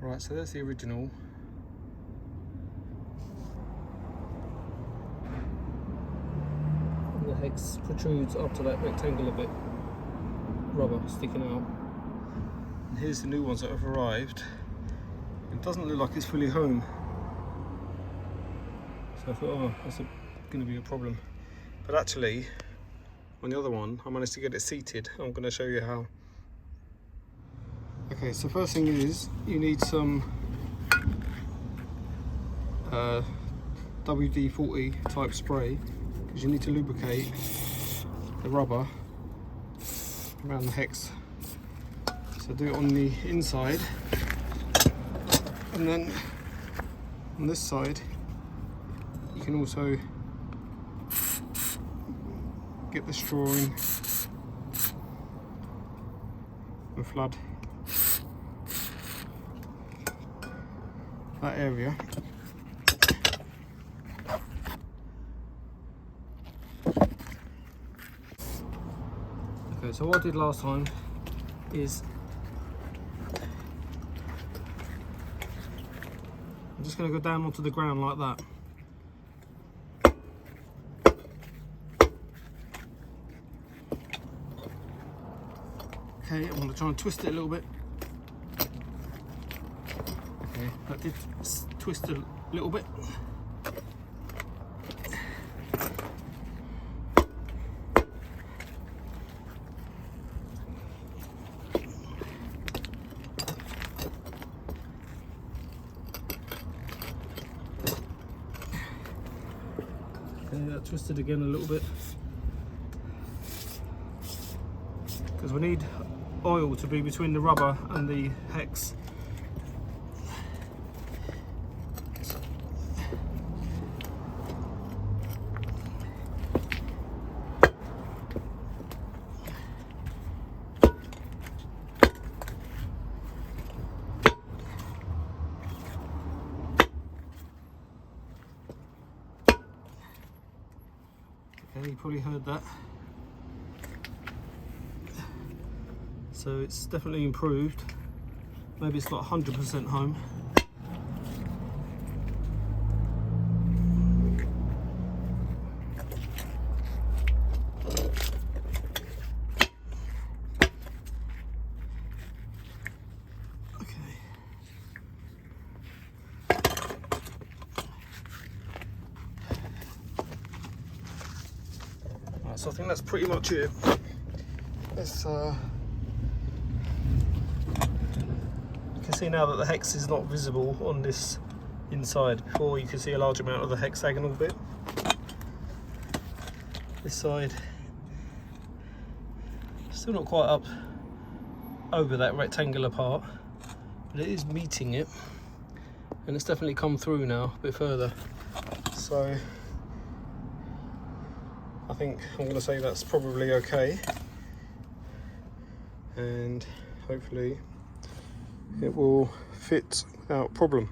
Right, so there's the original. And the hex protrudes up to that rectangular bit, rubber sticking out. And here's the new ones that have arrived. It doesn't look like it's fully home. So I thought, oh, that's going to be a problem. But actually, on the other one, I managed to get it seated. I'm going to show you how. Okay, so first thing is, you need some WD-40 type spray, because you need to lubricate the rubber around the hex. So do it on the inside, and then on this side you can also get the straw in and flood that area. Okay, so what I did last time is I'm just going to go down onto the ground like that. Okay, I'm going to try and twist it a little bit. Okay, that did twist a little bit. Okay, that twisted again a little bit. Because we need oil to be between the rubber and the hex. Okay, you probably heard that. So it's definitely improved. Maybe it's not 100% home. Okay. Right, so I think that's pretty much it. Let's you can see now that the hex is not visible on this inside. Before you could see a large amount of the hexagonal bit. This side, still not quite up over that rectangular part, but it is meeting it, and it's definitely come through now a bit further. So I think I'm going to say that's probably okay, and hopefully it will fit without problem.